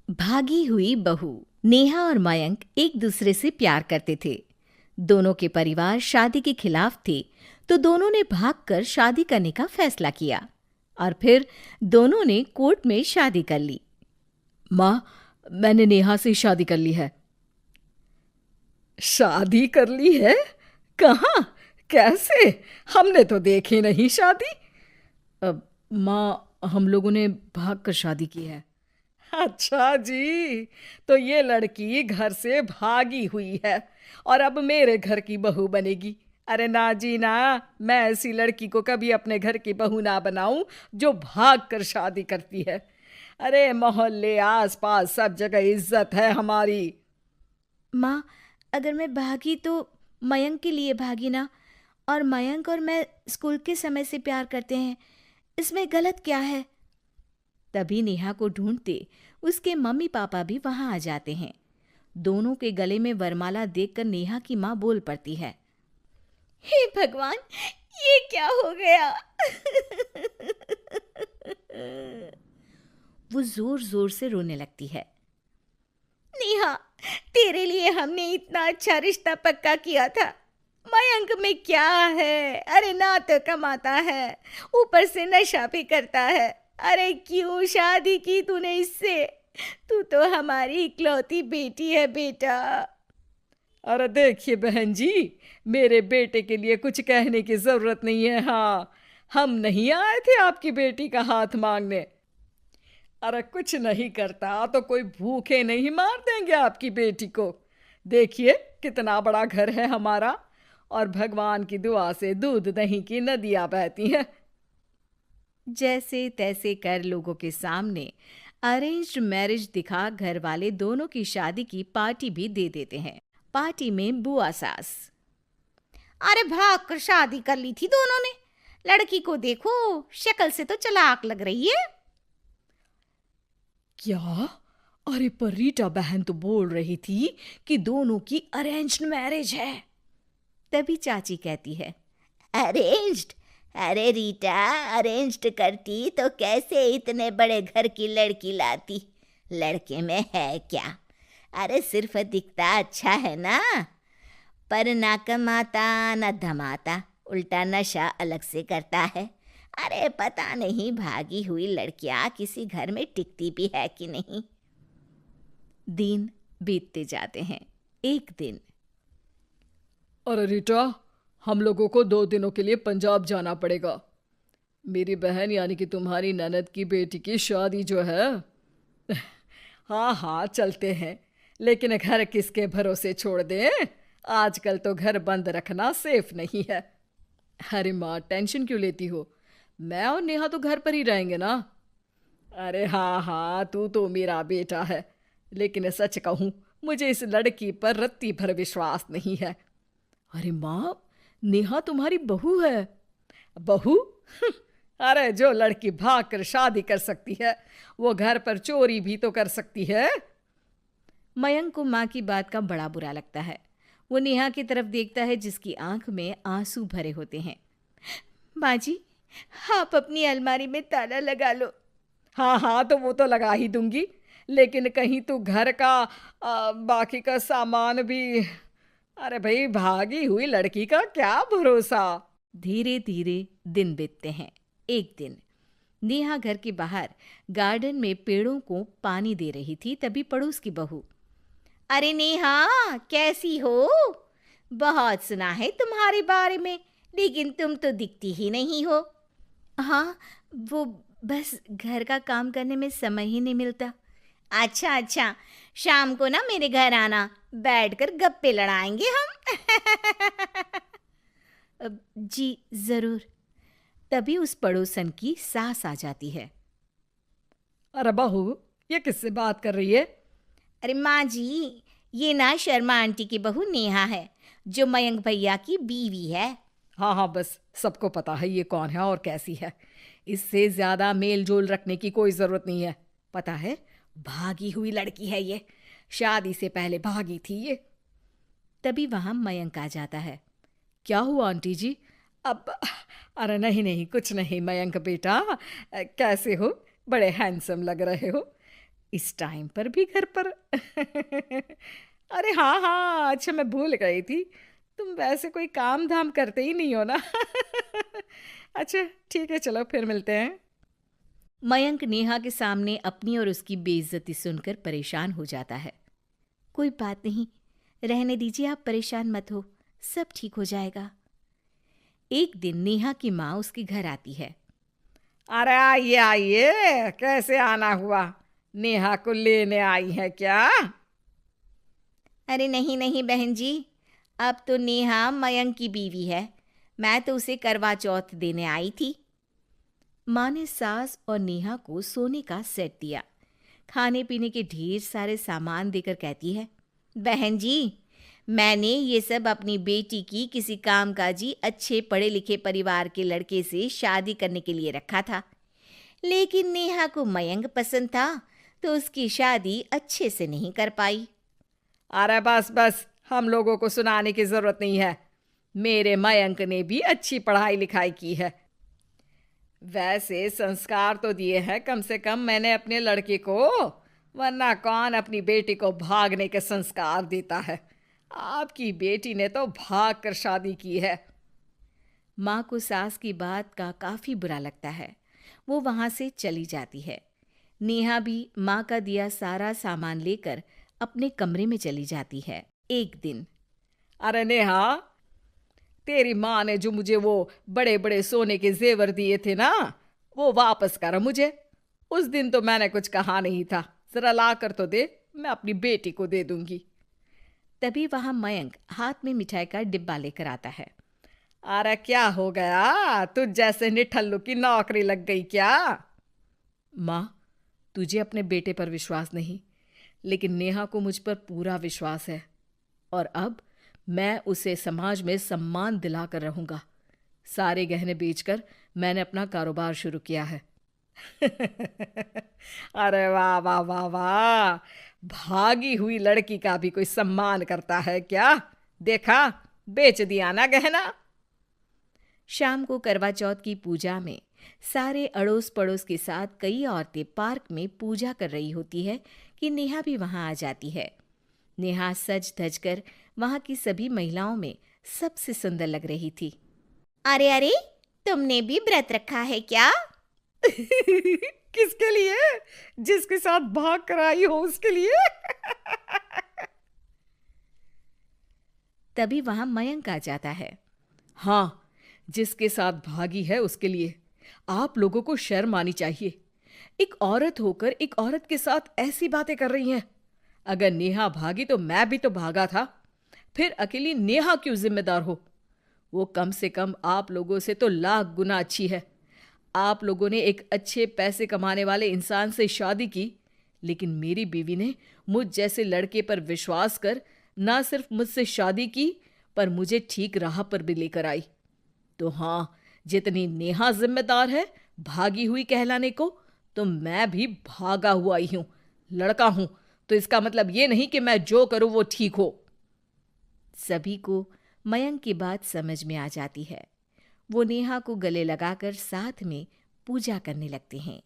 भागी हुई बहू। नेहा और मयंक एक दूसरे से प्यार करते थे। दोनों के परिवार शादी के खिलाफ थे, तो दोनों ने भागकर शादी करने का फैसला किया और फिर दोनों ने कोर्ट में शादी कर ली। माँ, मैंने नेहा से शादी कर ली है। शादी कर ली है? कहाँ? कैसे? हमने तो देखी नहीं शादी। माँ, हम लोगों ने भाग कर शादी की है। अच्छा जी, तो ये लड़की घर से भागी हुई है और अब मेरे घर की बहू बनेगी। अरे ना जी ना, मैं ऐसी लड़की को कभी अपने घर की बहू ना बनाऊं जो भाग कर शादी करती है। अरे मोहल्ले आस पास सब जगह इज्जत है हमारी। माँ, अगर मैं भागी तो मयंक के लिए भागी ना। और मयंक और मैं स्कूल के समय से प्यार करते हैं, इसमें गलत क्या है? तभी नेहा को ढूंढते उसके मम्मी पापा भी वहां आ जाते हैं। दोनों के गले में वरमाला देखकर नेहा की माँ बोल पड़ती है। हे भगवान, ये क्या हो गया? वो जोर जोर से रोने लगती है। नेहा, तेरे लिए हमने इतना अच्छा रिश्ता पक्का किया था। मयंक में क्या है? अरे ना तो कमाता है, ऊपर से नशा भी करता है। अरे क्यों शादी की तूने इससे? तू तो हमारी इकलौती बेटी है बेटा। अरे देखिए बहन जी, मेरे बेटे के लिए कुछ कहने की जरूरत नहीं है। हाँ, हम नहीं आए थे आपकी बेटी का हाथ मांगने। अरे कुछ नहीं करता तो कोई भूखे नहीं मार देंगे आपकी बेटी को। देखिए कितना बड़ा घर है हमारा, और भगवान की दुआ से दूध दही की नदियां बहती हैं। जैसे तैसे कर लोगों के सामने अरेंज्ड मैरिज दिखा घर वाले दोनों की शादी की पार्टी भी दे देते हैं। पार्टी में बुआ सास। अरे भाग कर शादी कर ली थी दोनों ने। लड़की को देखो, शक्ल से तो चालाक लग रही है। क्या? अरे पर रीटा बहन तो बोल रही थी कि दोनों की अरेंज्ड मैरिज है। तभी चाची कहती है, अरेंज्ड? अरे रीटा, अरेंज्ड करती तो कैसे इतने बड़े घर की लड़की लाती? लड़के में है क्या? अरे सिर्फ दिखता अच्छा है ना, पर ना कमाता ना धमाता, उल्टा नशा अलग से करता है। अरे पता नहीं भागी हुई लड़कियां किसी घर में टिकती भी है कि नहीं। दिन बीतते जाते हैं। एक दिन। अरे रीटा, हम लोगों को 2 दिनों के लिए पंजाब जाना पड़ेगा। मेरी बहन यानी कि तुम्हारी ननद की बेटी की शादी जो है। हाँ हाँ चलते हैं, लेकिन घर किसके भरोसे छोड़ दें? आजकल तो घर बंद रखना सेफ नहीं है। अरे माँ, टेंशन क्यों लेती हो? मैं और नेहा तो घर पर ही रहेंगे ना। अरे हाँ हाँ, तू तो मेरा बेटा है, लेकिन सच कहूँ मुझे इस लड़की पर रत्ती भर विश्वास नहीं है। अरे माँ, नेहा तुम्हारी बहू है। बहू? अरे जो लड़की भाग कर शादी कर सकती है, वो घर पर चोरी भी तो कर सकती है। मयंक को माँ की बात का बड़ा बुरा लगता है। वो नेहा की तरफ देखता है जिसकी आंख में आंसू भरे होते हैं। माँ जी, आप अपनी अलमारी में ताला लगा लो। हाँ हाँ, तो वो तो लगा ही दूंगी, लेकिन कहीं तू घर का बाकी का सामान भी। अरे भाई, भागी हुई लड़की का क्या भरोसा। धीरे धीरे दिन बीतते हैं। एक दिन नेहा घर के बाहर गार्डन में पेड़ों को पानी दे रही थी, तभी पड़ोस की बहू, अरे नेहा, कैसी हो? बहुत सुना है तुम्हारे बारे में, लेकिन तुम तो दिखती ही नहीं हो। हाँ, वो बस घर का काम करने में समय ही नहीं मिलता। अच्छा अच्छा, शाम को ना मेरे घर आना, बैठकर गप्पे लड़ाएंगे हम। जी जरूर। तभी उस पड़ोसन की सास आ जाती है। अरे बहू, ये किससे बात कर रही है? अरे माँ जी, ये ना शर्मा आंटी की बहू नेहा है, जो मयंक भैया की बीवी है। हाँ हाँ, बस सबको पता है ये कौन है और कैसी है। इससे ज्यादा मेल जोल रखने की कोई जरूरत नहीं है। पता है, भागी हुई लड़की है ये, शादी से पहले भागी थी ये। तभी वहां मयंक आ जाता है। क्या हुआ आंटी जी? अब अरे नहीं नहीं, कुछ नहीं मयंक बेटा, कैसे हो? बड़े हैंडसम लग रहे हो। इस टाइम पर भी घर पर? अरे हाँ हाँ, अच्छा मैं भूल गई थी, तुम वैसे कोई काम धाम करते ही नहीं हो ना। अच्छा ठीक है, चलो फिर मिलते हैं। मयंक नेहा के सामने अपनी और उसकी बेइज्जती सुनकर परेशान हो जाता है। कोई बात नहीं, रहने दीजिए, आप परेशान मत हो, सब ठीक हो जाएगा। एक दिन नेहा की माँ उसके घर आती है। अरे आइए आइए, कैसे आना हुआ? नेहा को लेने आई है क्या? अरे नहीं नहीं बहन जी, अब तो नेहा मयंक की बीवी है, मैं तो उसे करवा चौथ देने आई थी। माँ ने सास और नेहा को सोने का सेट दिया, खाने पीने के ढेर सारे सामान देकर कहती है, बहन जी, मैंने ये सब अपनी बेटी की किसी कामकाजी अच्छे पढ़े लिखे परिवार के लड़के से शादी करने के लिए रखा था, लेकिन नेहा को मयंक पसंद था तो उसकी शादी अच्छे से नहीं कर पाई। अरे बस बस, हम लोगों को सुनाने की जरूरत नहीं है। मेरे मयंक ने भी अच्छी पढ़ाई लिखाई की है। वैसे संस्कार तो दिए हैं कम से कम मैंने अपने लड़के को, वरना कौन अपनी बेटी को भागने के संस्कार देता है? आपकी बेटी ने तो भाग कर शादी की है। माँ को सास की बात का काफी बुरा लगता है, वो वहां से चली जाती है। नेहा भी माँ का दिया सारा सामान लेकर अपने कमरे में चली जाती है। एक दिन, अरे नेहा, तेरी माँ ने जो मुझे वो बड़े बड़े सोने के जेवर दिए थे ना, वो वापस कर मुझे। उस दिन तो मैंने कुछ कहा नहीं था, जरा ला कर तो दे, मैं अपनी बेटी को दे दूंगी। तभी वहां मयंक हाथ में मिठाई का डिब्बा लेकर आता है। अरे क्या हो गया, तुझ जैसे निठल्लू की नौकरी लग गई क्या? माँ, तुझे अपने बेटे पर विश्वास नहीं, लेकिन नेहा को मुझ पर पूरा विश्वास है, और अब मैं उसे समाज में सम्मान दिलाकर रहूंगा। सारे गहने बेचकर मैंने अपना कारोबार शुरू किया है। अरे वाह वाह वाह वाह, भागी हुई लड़की का भी कोई सम्मान करता है क्या? देखा, बेच दिया ना गहना। शाम को करवा चौथ की पूजा में सारे अड़ोस पड़ोस के साथ कई औरतें पार्क में पूजा कर रही होती है कि नेहा भी वहां आ जाती है। नेहा सज धज कर वहां की सभी महिलाओं में सबसे सुंदर लग रही थी। अरे अरे, तुमने भी व्रत रखा है क्या? किसके लिए? जिसके साथ भाग कर आई हो उसके लिए। तभी वहां मयंक आ जाता है। हाँ, जिसके साथ भागी है उसके लिए। आप लोगों को शर्म आनी चाहिए। एक औरत होकर एक औरत के साथ ऐसी बातें कर रही हैं। अगर नेहा भागी तो मैं भी तो भागा था, फिर अकेली नेहा क्यों जिम्मेदार हो? वो कम से कम आप लोगों से तो लाख गुना अच्छी है। आप लोगों ने एक अच्छे पैसे कमाने वाले इंसान से शादी की, लेकिन मेरी बीवी ने मुझ जैसे लड़के पर विश्वास कर ना सिर्फ मुझसे शादी की, पर मुझे ठीक राह पर भी लेकर आई। तो हाँ, जितनी नेहा जिम्मेदार है भागी हुई कहलाने को, तो मैं भी भागा हुआ ही हूं। लड़का हूं तो इसका मतलब ये नहीं कि मैं जो करूं वो ठीक हो। सभी को मयंक की बात समझ में आ जाती है। वो नेहा को गले लगाकर साथ में पूजा करने लगते हैं।